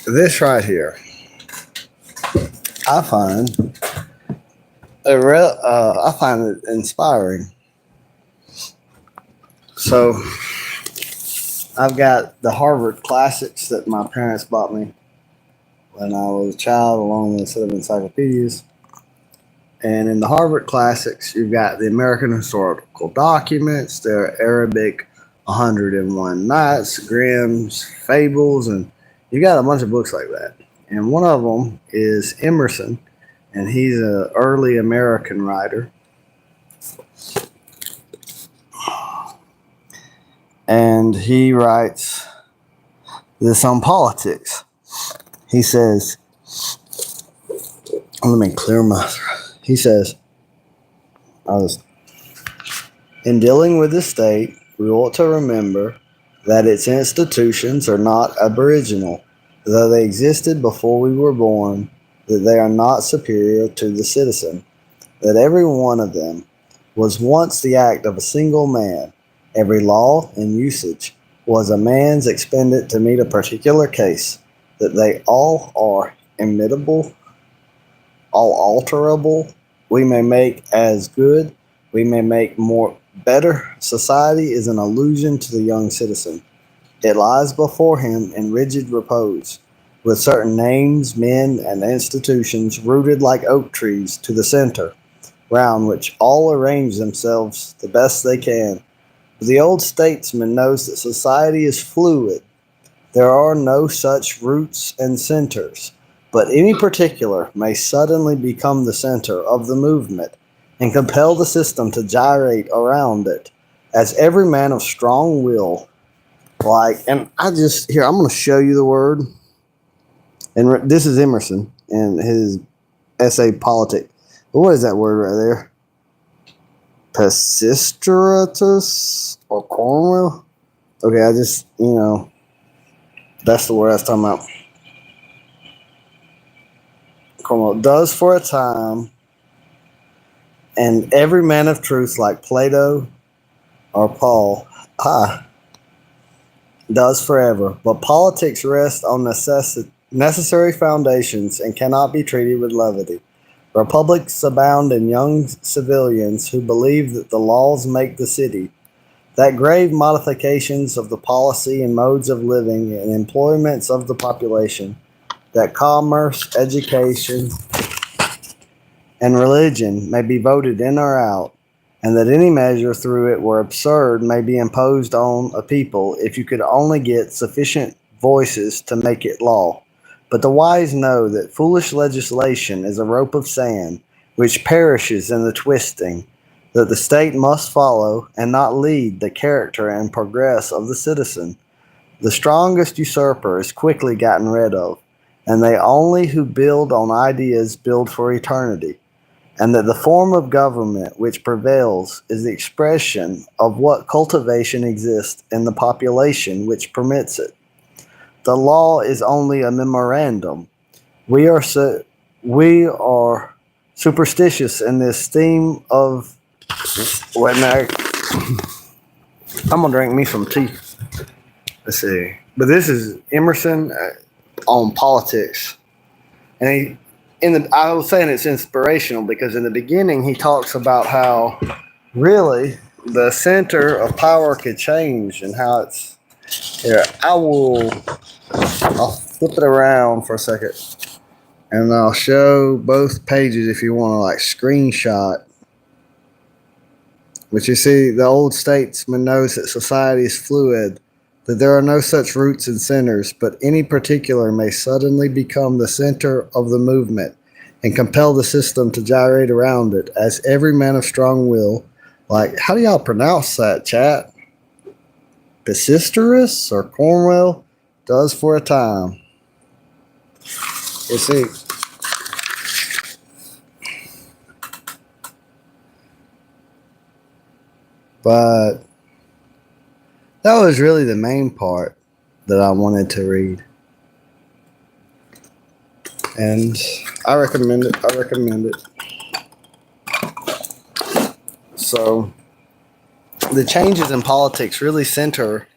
this right here, I find I find it inspiring. So I've got the Harvard classics that my parents bought me when I was a child, along with a set of encyclopedias. And in the Harvard classics, you've got the American historical documents, the Arabic 101 Nights, Grimm's Fables, and you got a bunch of books like that. And one of them is Emerson, and he's an early American writer. And he writes this on politics. He says, let me clear my throat. He says, in dealing with the state, we ought to remember that its institutions are not aboriginal, though they existed before we were born, that they are not superior to the citizen, that every one of them was once the act of a single man. Every law and usage was a man's expended to meet a particular case, that they all are imitable, all alterable, we may make as good, we may make more better. Society is an illusion to the young citizen. It lies before him in rigid repose, with certain names, men, and institutions rooted like oak trees to the center, round which all arrange themselves the best they can. But the old statesman knows that society is fluid. There are no such roots and centers, but any particular may suddenly become the center of the movement and compel the system to gyrate around it, as every man of strong will, and I'm going to show you the word, and this is Emerson in his essay, Politics. What is that word right there? Pisistratus or Cornwell? Okay, that's the word I was talking about. Cornwell does for a time, and every man of truth, like Plato or Paul, does forever. But politics rest on necessary foundations and cannot be treated with levity. Republics abound in young civilians who believe that the laws make the city, that grave modifications of the policy and modes of living and employments of the population, that commerce, education, and religion may be voted in or out, and that any measure through it were absurd may be imposed on a people if you could only get sufficient voices to make it law. But the wise know that foolish legislation is a rope of sand, which perishes in the twisting, that the state must follow and not lead the character and progress of the citizen. The strongest usurper is quickly gotten rid of, and they only who build on ideas build for eternity, and that the form of government which prevails is the expression of what cultivation exists in the population which permits it. The law is only a memorandum. We are superstitious in the esteem of. Wait a minute. I'm gonna drink me some tea. Let's see. But this is Emerson on politics, and I was saying it's inspirational because in the beginning he talks about how really the center of power could change and how it's. Here, I'll flip it around for a second, and I'll show both pages if you want to screenshot. But you see, the old statesman knows that society is fluid, that there are no such roots and centers, but any particular may suddenly become the center of the movement and compel the system to gyrate around it, as every man of strong will, how do y'all pronounce that, chat? Pisistratus or Cornwell does for a time. You see, but that was really the main part that I wanted to read, and I recommend it. So the changes in politics really center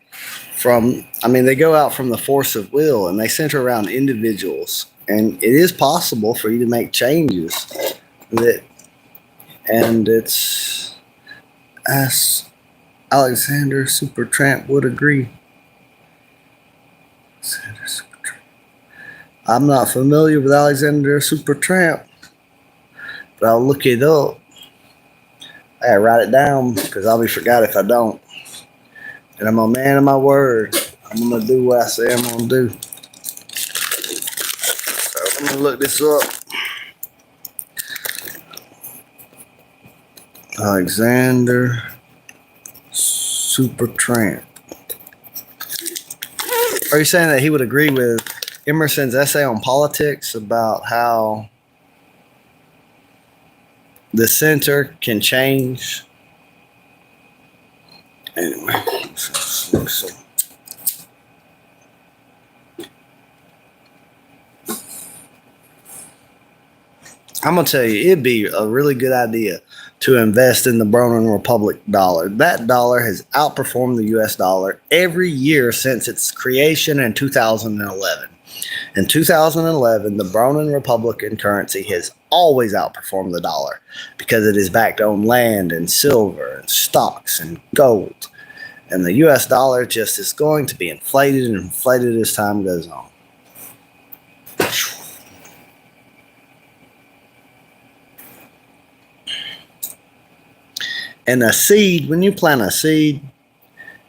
they go out from the force of will and they center around individuals. And it is possible for you to make changes and it's, as Alexander Supertramp would agree. I'm not familiar with Alexander Supertramp, but I'll look it up. I gotta write it down because I'll be forgot if I don't. And I'm a man of my word. I'm gonna do what I say I'm gonna do. So I'm gonna look this up. Alexander Supertramp. Are you saying that he would agree with Emerson's essay on politics about how the center can change? Anyway, so. I'm going to tell you, it'd be a really good idea to invest in the Bronin Republic dollar. That dollar has outperformed the US dollar every year since its creation in 2011. In 2011, the Bronin Republican currency has always outperformed the dollar because it is backed on land and silver and stocks and gold. And the US dollar just is going to be inflated and inflated as time goes on. And a seed, when you plant a seed,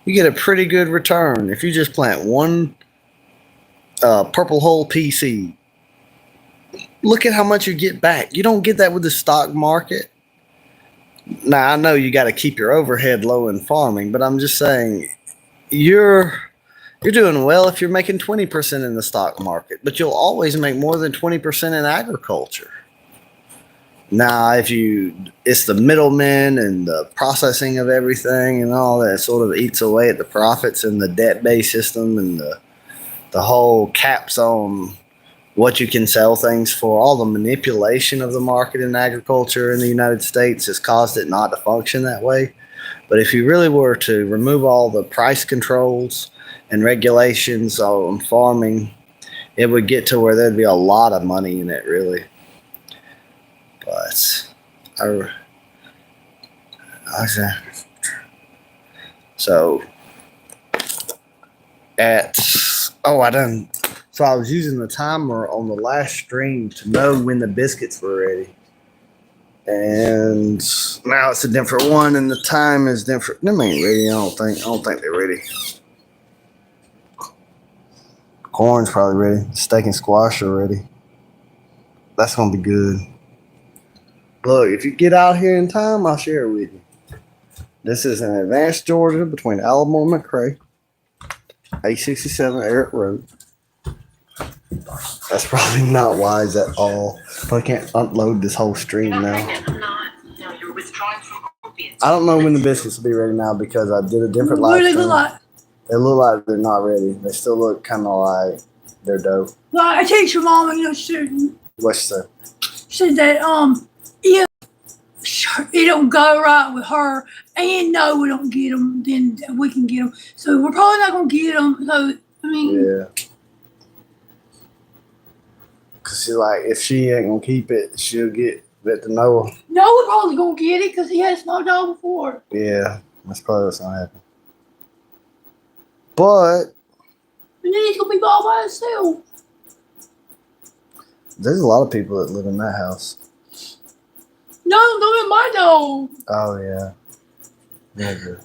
you get a pretty good return. If you just plant one purple hull pea seed, look at how much you get back. You don't get that with the stock market. Now, I know you got to keep your overhead low in farming, but I'm just saying you're doing well if you're making 20% in the stock market, but you'll always make more than 20% in agriculture. Now, it's the middlemen and the processing of everything and all that sort of eats away at the profits and the debt-based system and the whole caps on what you can sell things for. All the manipulation of the market in agriculture in the United States has caused it not to function that way. But if you really were to remove all the price controls and regulations on farming, it would get to where there'd be a lot of money in it, really. But so I was using the timer on the last stream to know when the biscuits were ready. And now it's a different one and the time is different. Them ain't ready, I don't think they're ready. Corn's probably ready. Steak and squash are ready. That's gonna be good. Look, if you get out here in time, I'll share it with you. This is in Advanced, Georgia, between Alamo and McRae. 867 Eric Road. That's probably not wise at all. But I can't upload this whole stream now. I don't know when the biscuits will be ready now because I did a different live stream. They look like they're not ready. They still look kind of like they're dough. Well, I teach your mom and your student. What's she say? She said that it don't go right with her, and no, we don't get them, then we can get them. So we're probably not gonna get them. So yeah. Cause she's like, if she ain't gonna keep it, she'll get it to Noah. Noah probably gonna get it because he had a small dog before. Yeah, that's probably what's gonna happen. But and then he's gonna be all by himself. There's a lot of people that live in that house. No, in my dog. Oh yeah. Yeah, good.